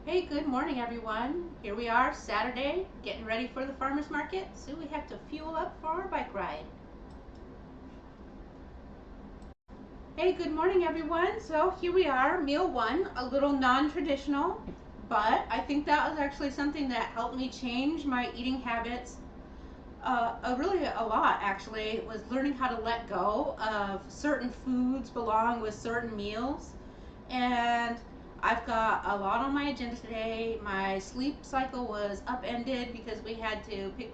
Hey, good morning, everyone. Here we are, Saturday, getting ready for the farmer's market. So we have to fuel up for our bike ride. Hey, good morning, everyone. So here we are, meal one, a little non-traditional, but I think that was actually something that helped me change my eating habits really a lot, actually, was learning how to let go of certain foods belong with certain meals. And I've got a lot on my agenda today. My sleep cycle was upended because we had to pick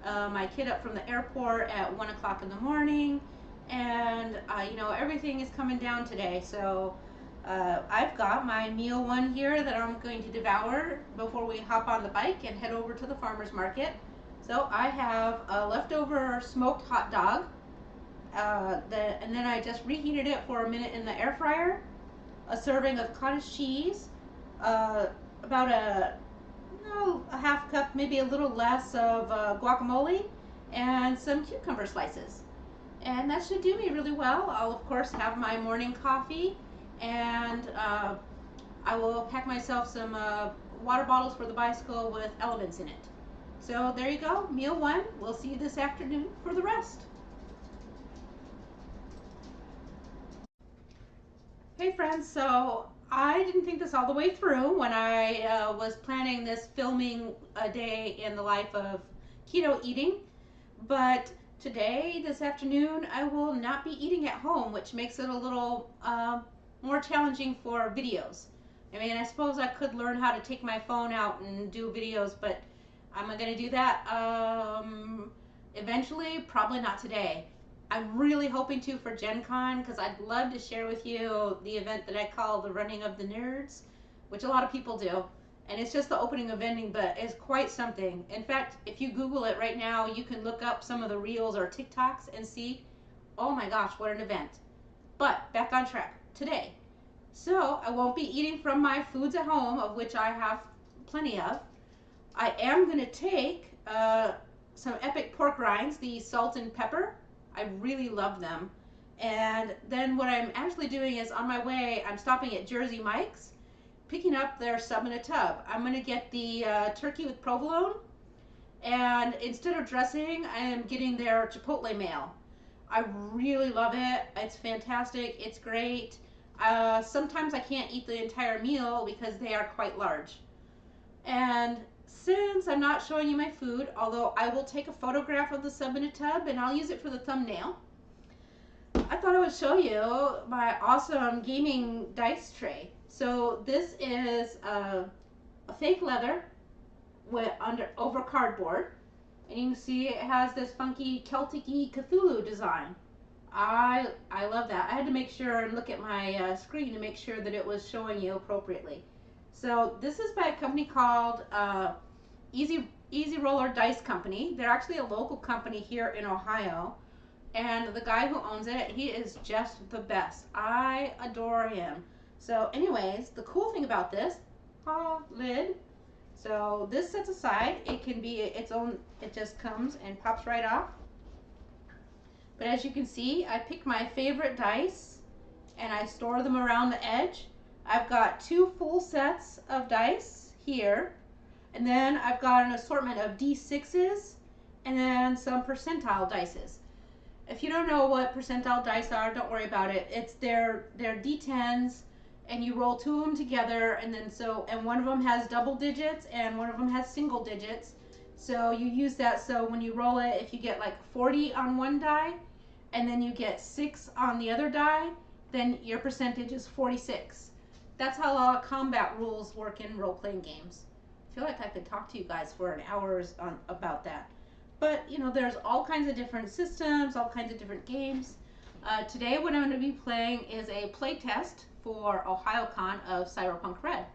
my kid up from the airport at 1 o'clock in the morning. And, everything is coming down today. So I've got my meal one here that I'm going to devour before we hop on the bike and head over to the farmer's market. So I have a leftover smoked hot dog, and then I just reheated it for a minute in the air fryer. A serving of cottage cheese, uh, about a half cup, maybe a little less of guacamole, and some cucumber slices. And that should do me really well. I'll of course have my morning coffee, and I will pack myself some water bottles for the bicycle with elements in it. So there you go, meal one. We'll see you this afternoon for the rest. Hey friends, so I didn't think this all the way through when I was planning this filming a day in the life of keto eating, but today, this afternoon, I will not be eating at home, which makes it a little more challenging for videos. I mean, I suppose I could learn how to take my phone out and do videos, but am I going to do that eventually? Probably not today. I'm really hoping to for Gen Con because I'd love to share with you the event that I call the Running of the Nerds, which a lot of people do. And it's just the opening of vending, but it's quite something. In fact, if you Google it right now, you can look up some of the reels or TikToks and see, oh my gosh, what an event. But back on track today. So I won't be eating from my foods at home, of which I have plenty of. I am going to take some epic pork rinds, the salt and pepper. I really love them. And then what I'm actually doing is on my way, I'm stopping at Jersey Mike's, picking up their sub in a tub. I'm going to get the turkey with provolone, and instead of dressing, I am getting their chipotle mayo. I really love it. It's fantastic. It's great. Sometimes I can't eat the entire meal because they are quite large. And since I'm not showing you my food, although I will take a photograph of the sub in a tub and I'll use it for the thumbnail, I thought I would show you my awesome gaming dice tray. So this is a fake leather with over cardboard, and you can see it has this funky Celtic-y Cthulhu design. I love that. I had to make sure and look at my screen to make sure that it was showing you appropriately. So this is by a company called Easy Roller Dice Company. They're actually a local company here in Ohio, and the guy who owns it, he is just the best. I adore him. So anyways, the cool thing about this lid, so this sets aside, it can be its own, it just comes and pops right off. But as you can see, I pick my favorite dice and I store them around the edge. I've got 2 full sets of dice here, and then I've got an assortment of D6s and then some percentile dices. If you don't know what percentile dice are, don't worry about it. It's they're D10s, and you roll 2 of them together, and then and one of them has double digits and one of them has single digits. So you use that, so when you roll it, if you get like 40 on one die and then you get 6 on the other die, then your percentage is 46. That's how combat rules work in role-playing games. I feel like I could talk to you guys for an hour about that. But, there's all kinds of different systems, all kinds of different games. Today what I'm going to be playing is a play test for OhioCon of Cyberpunk Red.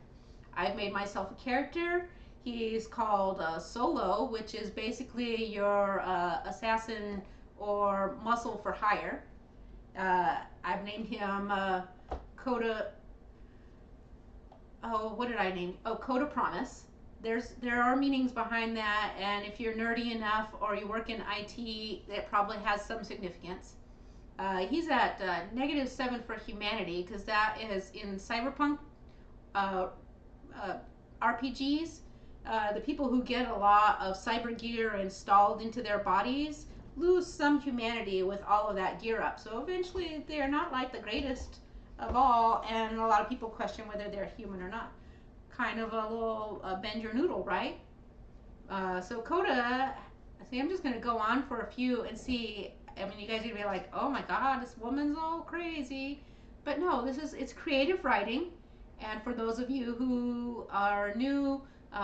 I've made myself a character. He's called Solo, which is basically your assassin or muscle for hire. I've named him Coda. Oh, what did I name? Oh, Coda Promise. There are meanings behind that, and if you're nerdy enough or you work in IT, it probably has some significance. He's at -7 for humanity because that is in Cyberpunk. Uh, RPGs, the people who get a lot of cyber gear installed into their bodies lose some humanity with all of that gear up. So eventually they're not like the greatest of all, and a lot of people question whether they're human or not. Kind of a little bend your noodle, right? So Coda, see, I'm just going to go on for a few and see. I mean, you guys are going to be like, oh my God, this woman's all crazy. But no, it's creative writing. And for those of you who are new,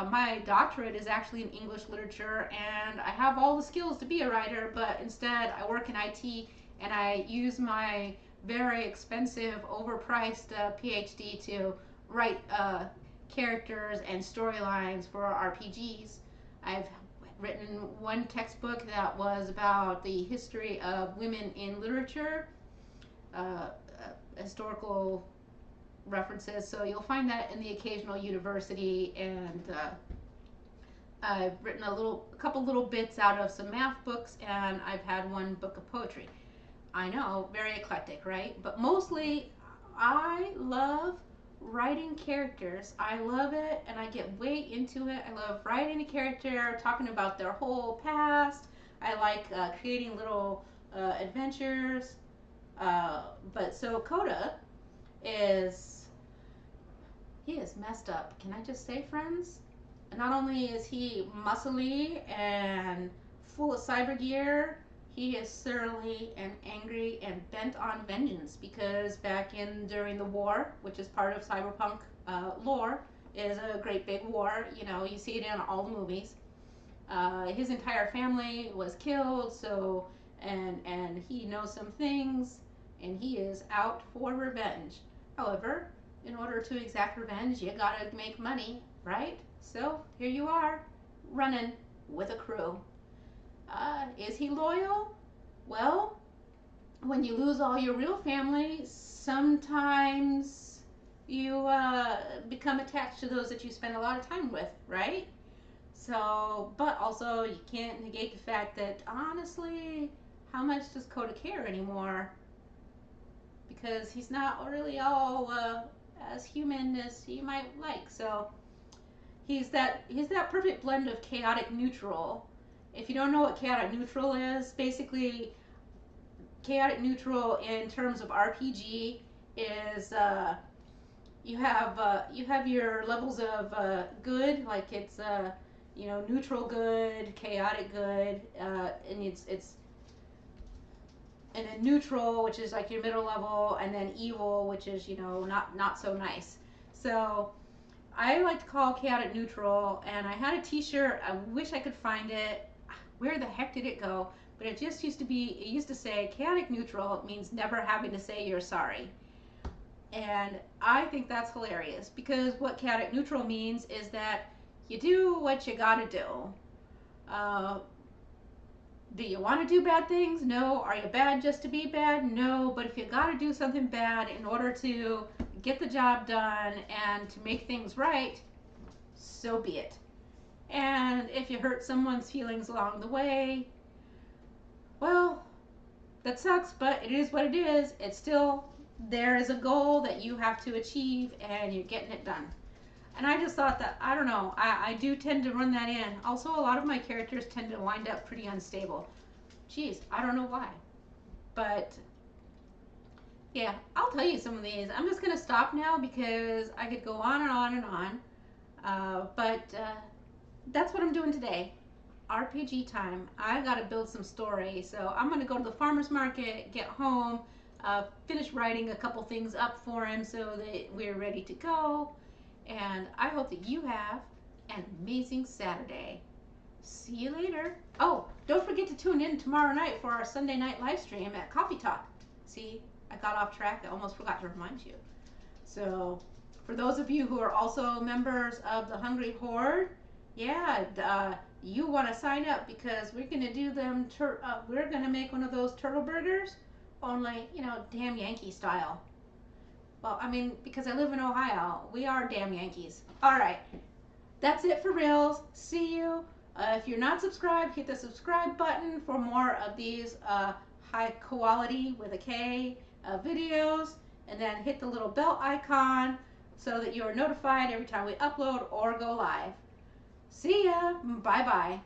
my doctorate is actually in English literature, and I have all the skills to be a writer, but instead I work in IT and I use my very expensive, overpriced PhD to write characters and storylines for RPGs. I've written one textbook that was about the history of women in literature, historical references, so you'll find that in the occasional university, and I've written a couple little bits out of some math books, and I've had one book of poetry. I know, very eclectic, right? But mostly I love writing characters. I love it, and I get way into it. I love writing a character, talking about their whole past. I like creating little adventures. But so Coda he is messed up. Can I just say, friends? Not only is he muscly and full of cyber gear, he is surly and angry and bent on vengeance, because back during the war, which is part of cyberpunk lore, is a great big war. You know, you see it in all the movies. His entire family was killed, so and he knows some things, and he is out for revenge. However, in order to exact revenge, you gotta make money, right? So here you are, running with a crew. Is he loyal? Well, when you lose all your real family, sometimes you become attached to those that you spend a lot of time with, right? So, but also you can't negate the fact that honestly, how much does Coda care anymore? Because he's not really all as human as he might like. So he's that perfect blend of chaotic neutral. If you don't know what chaotic neutral is, basically chaotic neutral in terms of RPG is you have your levels of good, like it's neutral good, chaotic good, and it's and then neutral, which is like your middle level, and then evil, which is not so nice. So I like to call chaotic neutral, and I had a t-shirt, I wish I could find it. Where the heck did it go? But it just used to say chaotic neutral means never having to say you're sorry. And I think that's hilarious, because what chaotic neutral means is that you do what you gotta do. Do you want to do bad things? No. Are you bad just to be bad? No. But if you gotta do something bad in order to get the job done and to make things right, so be it. And if you hurt someone's feelings along the way, well, that sucks, but it is what it is. It's still, there is a goal that you have to achieve, and you're getting it done. And I just thought that, I don't know, I do tend to run that in. Also, a lot of my characters tend to wind up pretty unstable. Jeez, I don't know why. But, yeah, I'll tell you some of these. I'm just going to stop now because I could go on and on and on. But that's what I'm doing today. RPG time. I got to build some story. So I'm going to go to the farmer's market, get home, finish writing a couple things up for him so that we're ready to go. And I hope that you have an amazing Saturday. See you later. Oh, don't forget to tune in tomorrow night for our Sunday night live stream at Coffee Talk. See, I got off track. I almost forgot to remind you. So, for those of you who are also members of the Hungry Horde, yeah, you want to sign up, because we're going to do them. We're going to make one of those turtle burgers, only, damn Yankee style. Well, I mean, because I live in Ohio, we are damn Yankees. All right, that's it for reals. See you. If you're not subscribed, hit the subscribe button for more of these high quality with a K videos, and then hit the little bell icon so that you are notified every time we upload or go live. See ya. Bye bye.